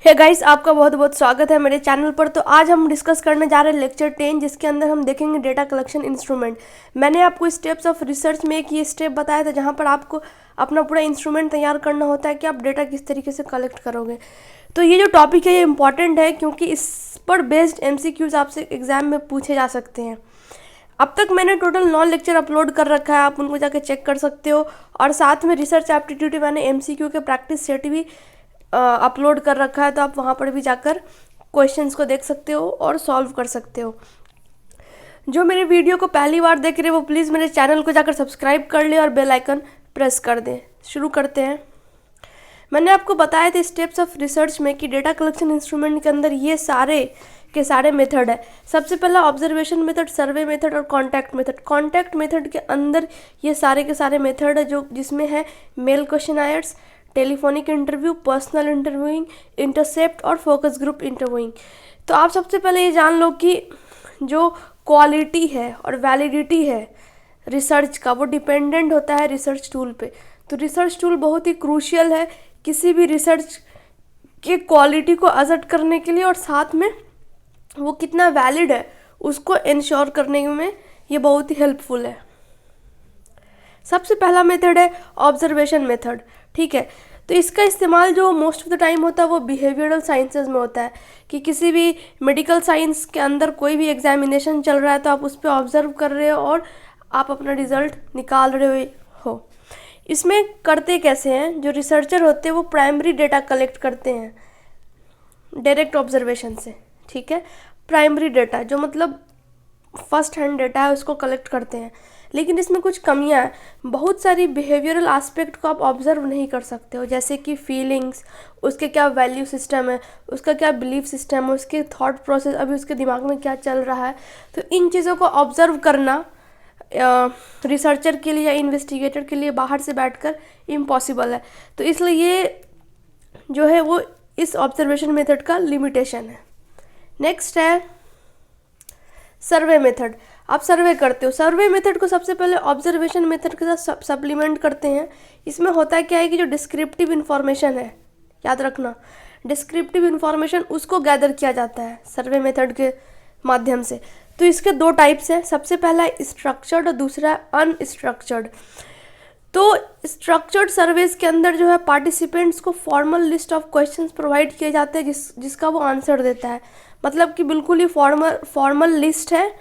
Hey guys, आपका बहुत बहुत स्वागत है मेरे चैनल पर। तो आज हम डिस्कस करने जा रहे हैं लेक्चर 10, जिसके अंदर हम देखेंगे डेटा कलेक्शन इंस्ट्रूमेंट। मैंने आपको स्टेप्स ऑफ रिसर्च में एक ये स्टेप बताया था जहाँ पर आपको अपना पूरा इंस्ट्रूमेंट तैयार करना होता है कि आप डेटा किस तरीके से कलेक्ट करोगे। तो ये जो टॉपिक है ये इंपॉर्टेंट है क्योंकि इस पर बेस्ड MCQs आपसे एग्जाम में पूछे जा सकते हैं। अब तक मैंने टोटल 9 लेक्चर अपलोड कर रखा है, आप उनको जाके चेक कर सकते हो। और साथ में रिसर्च एप्टीट्यूड मैंने MCQ के प्रैक्टिस सेट भी अपलोड कर रखा है, तो आप वहाँ पर भी जाकर क्वेश्चंस को देख सकते हो और सॉल्व कर सकते हो। जो मेरे वीडियो को पहली बार देख रहे हो वो प्लीज़ मेरे चैनल को जाकर सब्सक्राइब कर ले और बेल आइकन प्रेस कर दें। शुरू करते हैं। मैंने आपको बताया था स्टेप्स ऑफ रिसर्च में कि डेटा कलेक्शन इंस्ट्रूमेंट के अंदर ये सारे के सारे मेथड है। सबसे पहला ऑब्जर्वेशन मेथड, सर्वे मेथड और कॉन्टैक्ट मेथड। कॉन्टैक्ट मेथड के अंदर ये सारे के सारे मेथड है जो जिसमें है mail questionnaires, telephonic interview, personal interviewing, intercept और फोकस ग्रुप इंटरव्यूइंग। तो आप सबसे पहले ये जान लो कि जो क्वालिटी है और वैलिडिटी है रिसर्च का वो डिपेंडेंट होता है रिसर्च टूल पे। तो रिसर्च टूल बहुत ही क्रूशियल है किसी भी रिसर्च के क्वालिटी को असर्ट करने के लिए, और साथ में वो कितना वैलिड है उसको इंश्योर करने में ये बहुत ही हेल्पफुल है। सबसे पहला मेथड है ऑब्जर्वेशन मेथड। ठीक है, तो इसका इस्तेमाल जो मोस्ट ऑफ द टाइम होता है वो बिहेवियरल साइंसेज में होता है कि किसी भी मेडिकल साइंस के अंदर कोई भी एग्जामिनेशन चल रहा है तो आप उस पर ऑब्जर्व कर रहे हो और आप अपना रिजल्ट निकाल रहे हो। इसमें करते कैसे हैं, जो रिसर्चर होते हैं वो प्राइमरी डेटा कलेक्ट करते हैं डायरेक्ट ऑब्जर्वेशन से। ठीक है, प्राइमरी डेटा जो मतलब फर्स्ट हैंड डेटा है उसको कलेक्ट करते हैं। लेकिन इसमें कुछ कमियां हैं। बहुत सारी बिहेवियरल एस्पेक्ट को आप ऑब्जर्व नहीं कर सकते हो, जैसे कि फीलिंग्स, उसके क्या वैल्यू सिस्टम है, उसका क्या बिलीफ सिस्टम है, उसके थॉट प्रोसेस, अभी उसके दिमाग में क्या चल रहा है। तो इन चीज़ों को ऑब्जर्व करना रिसर्चर के लिए या इन्वेस्टिगेटर के लिए बाहर से बैठकर इम्पॉसिबल है। तो इसलिए ये जो है वो इस ऑब्जर्वेशन मेथड का लिमिटेशन है। नेक्स्ट है सर्वे मेथड। आप सर्वे करते हो। सर्वे मेथड को सबसे पहले ऑब्जर्वेशन मेथड के साथ सप्लीमेंट करते हैं। इसमें होता है क्या है कि जो डिस्क्रिप्टिव इन्फॉर्मेशन है, याद रखना, डिस्क्रिप्टिव इन्फॉर्मेशन उसको गैदर किया जाता है सर्वे मेथड के माध्यम से। तो इसके दो टाइप्स हैं। सबसे पहला है स्ट्रक्चर्ड और दूसरा है अनस्ट्रक्चर्ड। तो स्ट्रक्चर्ड सर्वेज के अंदर जो है पार्टिसिपेंट्स को formal list of questions provide किए जाते हैं जिसका वो आंसर देता है। मतलब कि बिल्कुल ही फॉर्मल लिस्ट है,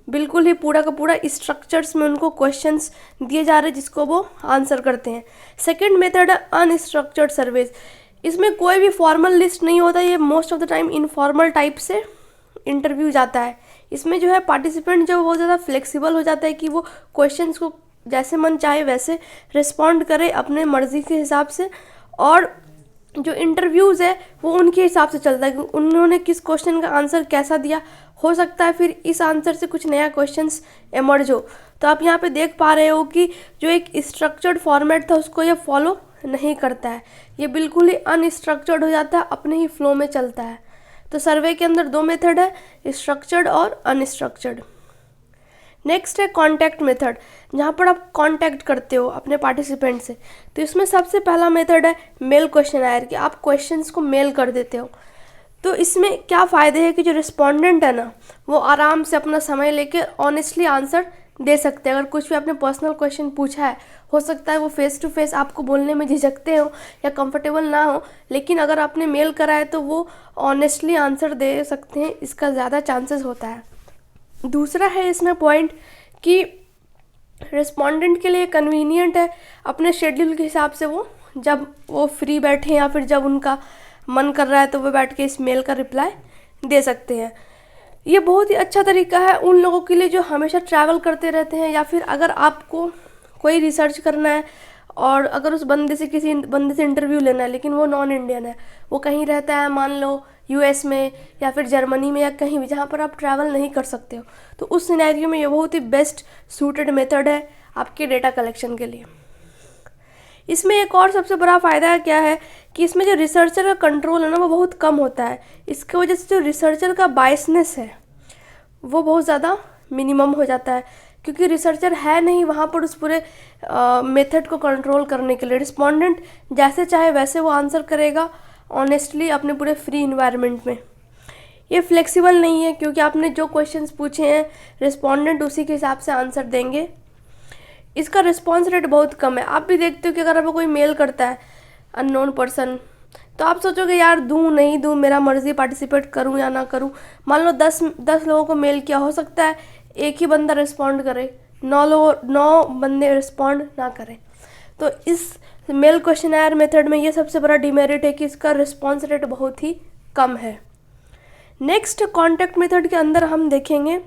बिल्कुल ही पूरा का पूरा स्ट्रक्चर्स में उनको क्वेश्चंस दिए जा रहे हैं जिसको वो आंसर करते हैं। सेकंड मेथड है अनस्ट्रक्चर्ड सर्वेज। इसमें कोई भी फॉर्मल लिस्ट नहीं होता, ये most of the time informal type से इंटरव्यू जाता है। इसमें जो है पार्टिसिपेंट जो बहुत ज़्यादा फ्लेक्सिबल हो जाता है कि वो क्वेश्चंस को जैसे मन चाहे वैसे रिस्पॉन्ड करे अपने मर्जी के हिसाब से, और जो इंटरव्यूज़ है वो उनके हिसाब से चलता है कि उन्होंने किस क्वेश्चन का आंसर कैसा दिया। हो सकता है फिर इस आंसर से कुछ नया क्वेश्चंस इमर्ज हो। तो आप यहाँ पे देख पा रहे हो कि जो एक स्ट्रक्चर्ड फॉर्मेट था उसको ये फॉलो नहीं करता है, ये बिल्कुल ही अनस्ट्रक्चर्ड हो जाता है, अपने ही फ्लो में चलता है। तो सर्वे के अंदर दो मेथड है, स्ट्रक्चर्ड और अनस्ट्रक्चर्ड। नेक्स्ट है कॉन्टैक्ट मेथड, जहाँ पर आप कॉन्टैक्ट करते हो अपने पार्टिसिपेंट से। तो इसमें सबसे पहला मेथड है मेल क्वेश्चनायर कि आप क्वेश्चंस को मेल कर देते हो। तो इसमें क्या फ़ायदे हैं कि जो रिस्पोंडेंट है ना वो आराम से अपना समय लेके ऑनेस्टली आंसर दे सकते हैं। अगर कुछ भी आपने पर्सनल क्वेश्चन पूछा है, हो सकता है वो फेस टू फेस आपको बोलने में झिझकते हो या कंफर्टेबल ना हो, लेकिन अगर आपने मेल करा है तो वो ऑनेस्टली आंसर दे सकते हैं, इसका ज़्यादा चांसेस होता है। दूसरा है इसमें पॉइंट कि रिस्पोंडेंट के लिए कन्वीनियंट है, अपने शेड्यूल के हिसाब से वो जब वो फ्री बैठे या फिर जब उनका मन कर रहा है तो वो बैठ के इस मेल का रिप्लाई दे सकते हैं। ये बहुत ही अच्छा तरीका है उन लोगों के लिए जो हमेशा ट्रैवल करते रहते हैं, या फिर अगर आपको कोई रिसर्च करना है और अगर उस बंदे से किसी बंदे से इंटरव्यू लेना है लेकिन वो नॉन इंडियन है, वो कहीं रहता है मान लो US में या फिर जर्मनी में या कहीं भी जहाँ पर आप ट्रैवल नहीं कर सकते हो, तो उस सिनेरियो में ये बहुत ही बेस्ट सूटेड मेथड है आपके डेटा कलेक्शन के लिए। इसमें एक और सबसे बड़ा फ़ायदा क्या है कि इसमें जो रिसर्चर का कंट्रोल है ना वो बहुत कम होता है। इसकी वजह से जो रिसर्चर का बायसनेस है वो बहुत ज़्यादा मिनिमम हो जाता है, क्योंकि रिसर्चर है नहीं वहाँ पर उस पूरे मेथड को कंट्रोल करने के लिए। रिस्पोंडेंट जैसे चाहे वैसे वो आंसर करेगा, ऑनेस्टली अपने पूरे फ्री इन्वायरमेंट में। ये फ्लेक्सिबल नहीं है क्योंकि आपने जो क्वेश्चंस पूछे हैं रिस्पोंडेंट उसी के हिसाब से आंसर देंगे। इसका रिस्पॉन्स रेट बहुत कम है। आप भी देखते हो कि अगर आपको कोई मेल करता है अननोन पर्सन, तो आप सोचोगे यार दूँ नहीं दूँ, मेरा मर्ज़ी, पार्टिसिपेट करूँ या ना करूँ। मान लो 10 लोगों को मेल किया, हो सकता है एक ही बंदा रिस्पॉन्ड करे, 9 बंदे रिस्पॉन्ड ना करें। तो इस मेल क्वेश्चनर मेथड में ये सबसे बड़ा डिमेरिट है कि इसका रिस्पॉन्स रेट बहुत ही कम है। नेक्स्ट, कॉन्टैक्ट मेथड के अंदर हम देखेंगे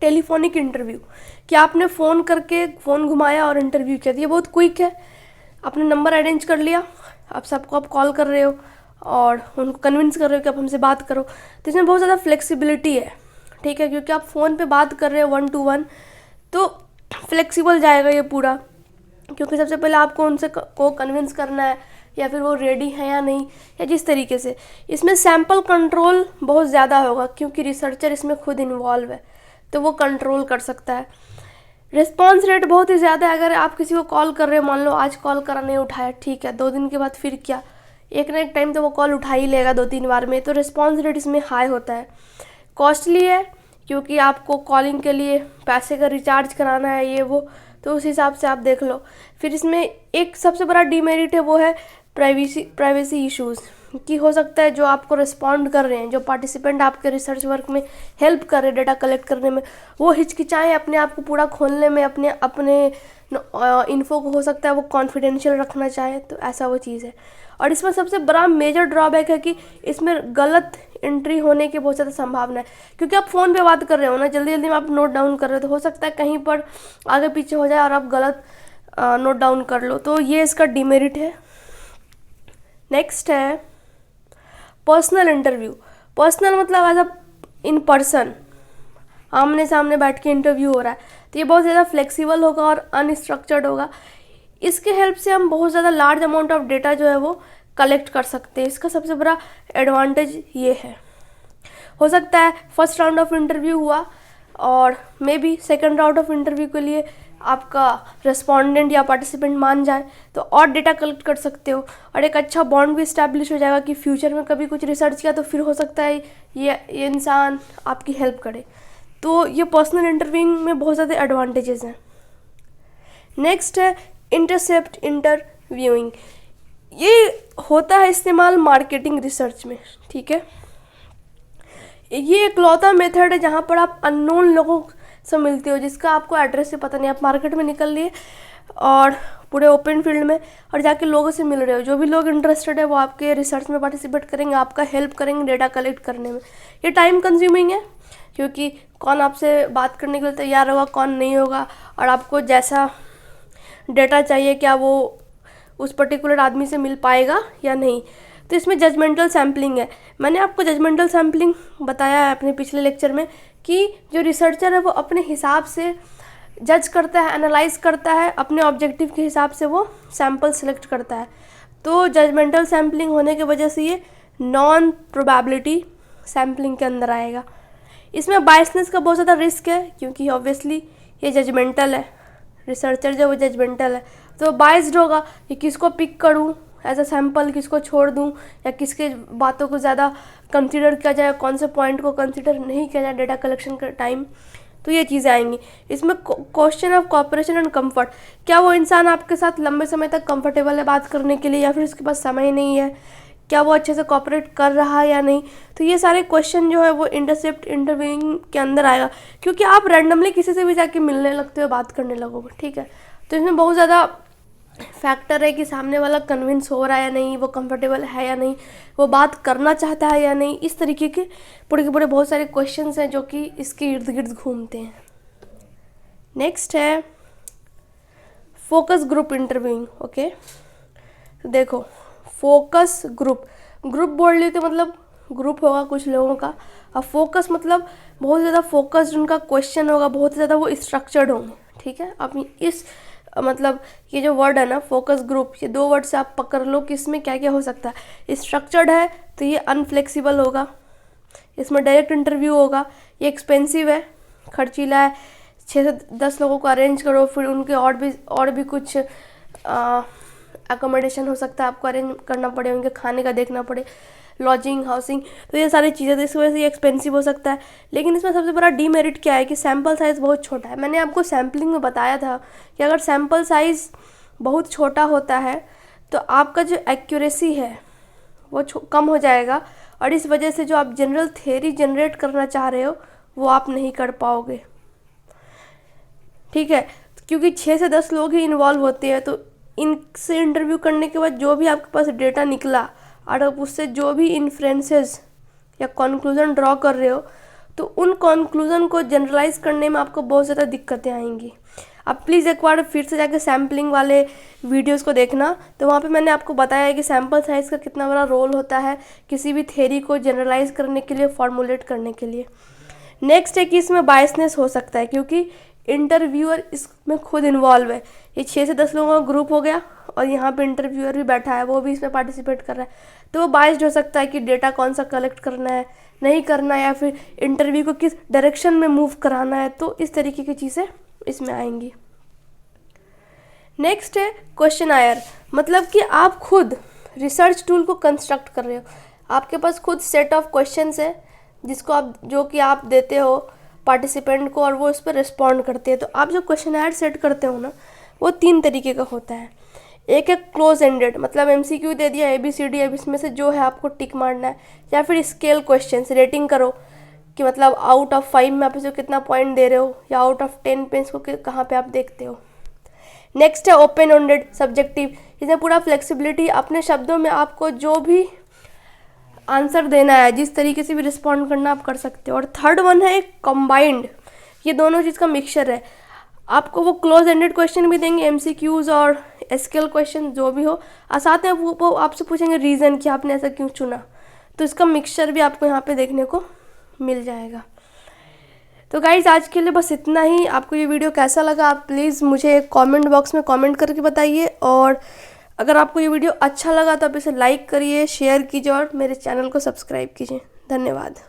टेलीफोनिक इंटरव्यू, कि आपने फ़ोन करके फ़ोन घुमाया और इंटरव्यू किया। ये बहुत क्विक है, आपने नंबर अरेंज कर लिया, आप सबको आप कॉल कर रहे हो और उनको कन्विंस कर रहे हो कि आप हमसे बात करो। तो इसमें बहुत ज़्यादा फ्लेक्सिबिलिटी है, ठीक है, क्योंकि आप फ़ोन पे बात कर रहे हो 1 to 1, तो फ्लेक्सिबल जाएगा ये पूरा, क्योंकि सबसे पहले आपको उनसे को कन्विंस करना है या फिर वो रेडी है या नहीं, या जिस तरीके से। इसमें सैम्पल कंट्रोल बहुत ज़्यादा होगा क्योंकि रिसर्चर इसमें खुद इन्वॉल्व है, तो वो कंट्रोल कर सकता है। रिस्पॉन्स रेट बहुत ही ज़्यादा है। अगर आप किसी को कॉल कर रहे हो, मान लो आज कॉल करा नहीं उठाया, ठीक है, 2 दिन के बाद फिर क्या, एक ना एक टाइम तो वो कॉल उठा ही लेगा 2-3 बार में, तो रिस्पॉन्स रेट इसमें हाई होता है। कॉस्टली है क्योंकि आपको कॉलिंग के लिए पैसे का रिचार्ज कराना है, ये वो, तो उस हिसाब से आप देख लो। फिर इसमें एक सबसे बड़ा डिमेरिट है, वो है प्राइवेसी इश्यूज़, कि हो सकता है जो आपको रिस्पॉन्ड कर रहे हैं, जो पार्टिसिपेंट आपके रिसर्च वर्क में हेल्प कर रहे हैं डेटा कलेक्ट करने में, वो हिचकिचाएँ अपने आप को पूरा खोलने में, अपने इन्फो को, हो सकता है वो कॉन्फिडेंशियल रखना चाहे, तो ऐसा वो चीज़ है। और इसमें सबसे बड़ा मेजर ड्रॉबैक है कि इसमें गलत एंट्री होने की बहुत ज़्यादा संभावना है, क्योंकि आप फ़ोन पे बात कर रहे हो ना, जल्दी जल्दी में आप नोट डाउन कर रहे हो, तो हो सकता है कहीं पर आगे पीछे हो जाए और आप गलत नोट डाउन कर लो, तो ये इसका डिमेरिट है। नेक्स्ट है पर्सनल इंटरव्यू। पर्सनल मतलब एज अ इन पर्सन, आमने सामने बैठ के इंटरव्यू हो रहा है, तो ये बहुत ज़्यादा फ्लेक्सिबल होगा और अनस्ट्रक्चर्ड होगा। इसके हेल्प से हम बहुत ज़्यादा लार्ज अमाउंट ऑफ डेटा जो है वो कलेक्ट कर सकते हैं। इसका सबसे बड़ा एडवांटेज ये है। हो सकता है फर्स्ट राउंड ऑफ इंटरव्यू हुआ और may be second round of interview के लिए आपका रेस्पोंडेंट या पार्टिसिपेंट मान जाए, तो और डेटा कलेक्ट कर सकते हो और एक अच्छा बॉन्ड भी इस्टेब्लिश हो जाएगा कि फ्यूचर में कभी कुछ रिसर्च किया तो फिर हो सकता है ये इंसान आपकी हेल्प करे। तो ये पर्सनल इंटरव्यूइंग में बहुत ज़्यादा एडवांटेजेस हैं। नेक्स्ट है इंटरसेप्ट इंटरव्यूइंग। ये होता है इस्तेमाल मार्केटिंग रिसर्च में, ठीक है। ये इकलौता मेथड है जहाँ पर आप अननोन लोगों से मिलते हो, जिसका आपको एड्रेस से पता नहीं, आप मार्केट में निकल लिए और पूरे ओपन फील्ड में और जाके लोगों से मिल रहे हो। जो भी लोग इंटरेस्टेड है वो आपके रिसर्च में पार्टिसिपेट करेंगे, आपका हेल्प करेंगे डेटा कलेक्ट करने में। ये टाइम कंज्यूमिंग है क्योंकि कौन आपसे बात करने के लिए तैयार होगा, कौन नहीं होगा, और आपको जैसा डेटा चाहिए क्या वो उस पर्टिकुलर आदमी से मिल पाएगा या नहीं। तो इसमें जजमेंटल सैम्पलिंग है। मैंने आपको जजमेंटल सैम्पलिंग बताया है अपने पिछले लेक्चर में कि जो रिसर्चर है वो अपने हिसाब से जज करता है, एनालाइज करता है, अपने ऑब्जेक्टिव के हिसाब से वो सैम्पल सेलेक्ट करता है। तो जजमेंटल सैम्पलिंग होने की वजह से ये नॉन प्रोबेबिलिटी सैम्पलिंग के अंदर आएगा। इसमें बायसनेस का बहुत ज़्यादा रिस्क है क्योंकि ऑब्वियसली ये जजमेंटल है, रिसर्चर जो वो जजमेंटल है, तो बाइस्ड होगा कि किसको पिक करूँ एज अ सैम्पल, किसको छोड़ दूँ, या किसके बातों को ज़्यादा कंसिडर किया जाए, कौन से पॉइंट को कंसिडर नहीं किया जाए डेटा कलेक्शन के टाइम। तो ये चीज़ें आएंगी। इसमें question of cooperation and comfort, क्या वो इंसान आपके साथ लंबे समय तक कंफर्टेबल है बात करने के लिए, या फिर उसके पास समय नहीं है, क्या वो अच्छे से कॉपरेट कर रहा है या नहीं। तो ये सारे क्वेश्चन जो है वो इंटरसेप्ट इंटरव्यूइंग के अंदर आएगा, क्योंकि आप रैंडमली किसी से भी जाके मिलने लगते हो, बात करने लगोगे, ठीक है। तो इसमें बहुत ज़्यादा फैक्टर है कि सामने वाला कन्विंस हो रहा है या नहीं, वो कंफर्टेबल है या नहीं, वो बात करना चाहता है या नहीं। इस तरीके के पूरे बहुत सारे क्वेश्चंस हैं जो कि इसके इर्द गिर्द घूमते हैं। नेक्स्ट है फोकस ग्रुप इंटरव्यूइंग। ओके, तो देखो फोकस ग्रुप बोल लेते मतलब ग्रुप होगा कुछ लोगों का, और फोकस मतलब बहुत ज़्यादा फोकस्ड उनका क्वेश्चन होगा, बहुत ज़्यादा वो स्ट्रक्चर्ड होंगे, ठीक है। अब इस मतलब ये जो वर्ड है ना फोकस ग्रुप, ये 2 वर्ड से आप पकड़ लो कि इसमें क्या क्या हो सकता है। स्ट्रक्चर्ड है तो ये अनफ्लेक्सिबल होगा, इसमें डायरेक्ट इंटरव्यू होगा, ये एक्सपेंसिव है, खर्चीला है, 6 से 10 लोगों को अरेंज करो, फिर उनके और भी कुछ अकोमोडेशन हो सकता है आपको अरेंज करना पड़े, उनके खाने का देखना पड़े, लॉजिंग, हाउसिंग, तो ये सारी चीज़ें, तो इस वजह से ये एक्सपेंसिव हो सकता है। लेकिन इसमें सबसे बड़ा डीमेरिट क्या है कि सैम्पल साइज़ बहुत छोटा है। मैंने आपको सैम्पलिंग में बताया था कि अगर सैम्पल साइज़ बहुत छोटा होता है तो आपका जो एक्यूरेसी है वो कम हो जाएगा, और इस वजह से जो आप जनरल थ्योरी जनरेट करना चाह रहे हो वो आप नहीं कर पाओगे। ठीक है, क्योंकि 6 से 10 लोग ही इन्वॉल्व होते हैं, तो इनसे इंटरव्यू करने के बाद जो भी आपके पास डेटा निकला और आप उससे जो भी इन्फ्रेंसेस या कंक्लूजन ड्रॉ कर रहे हो, तो उन कंक्लूजन को जनरलाइज करने में आपको बहुत ज़्यादा दिक्कतें आएंगी। आप प्लीज़ एक बार फिर से जाके सैम्पलिंग वाले वीडियोस को देखना, तो वहाँ पे मैंने आपको बताया है कि सैम्पल साइज़ का कितना बड़ा रोल होता है किसी भी थ्योरी को जनरलाइज करने के लिए, फॉर्मुलेट करने के लिए। नेक्स्ट है कि इसमें बायसनेस हो सकता है, क्योंकि इंटरव्यूअर इसमें खुद इन्वॉल्व है। ये 6 से 10 लोगों का ग्रुप हो गया और यहाँ पे इंटरव्यूअर भी बैठा है, वो भी इसमें पार्टिसिपेट कर रहा है, तो वो बायस्ड हो सकता है कि डेटा कौन सा कलेक्ट करना है, नहीं करना है, या फिर इंटरव्यू को किस डायरेक्शन में मूव कराना है, तो इस तरीके की चीज़ें इसमें आएंगी। नेक्स्ट है क्वेश्चनायर, मतलब कि आप खुद रिसर्च टूल को कंस्ट्रक्ट कर रहे हो, आपके पास खुद सेट ऑफ क्वेश्चंस है जिसको आप जो कि आप देते हो पार्टिसिपेंट को और वो उस पर रिस्पॉन्ड करते हैं। तो आप जो क्वेश्चनायर सेट करते हो ना, वो 3 तरीके का होता है। एक है क्लोज एंडेड, मतलब MCQ दे दिया ABCD, अब इसमें से जो है आपको टिक मारना है, या फिर स्केल क्वेश्चंस, रेटिंग करो कि मतलब आउट ऑफ 5 में आप इसको कितना पॉइंट दे रहे हो, या आउट ऑफ 10 पे इसको कहाँ पे आप देखते हो। नेक्स्ट है ओपन एंडेड सब्जेक्टिव, इसमें पूरा फ्लेक्सिबिलिटी, अपने शब्दों में आपको जो भी आंसर देना है, जिस तरीके से भी रिस्पॉन्ड करना आप कर सकते हो। और थर्ड वन है एक कंबाइंड, ये दोनों चीज़ का मिक्सचर है, आपको वो क्लोज एंडेड क्वेश्चन भी देंगे, MCQs और स्केल क्वेश्चन जो भी हो, और साथ में वो आपसे पूछेंगे रीज़न कि आपने ऐसा क्यों चुना, तो इसका मिक्सचर भी आपको यहाँ पे देखने को मिल जाएगा। तो गाइज़ आज के लिए बस इतना ही। आपको ये वीडियो कैसा लगा आप प्लीज़ मुझे कमेंट बॉक्स में कमेंट करके बताइए, और अगर आपको ये वीडियो अच्छा लगा तो आप इसे लाइक करिए, शेयर कीजिए और मेरे चैनल को सब्सक्राइब कीजिए। धन्यवाद।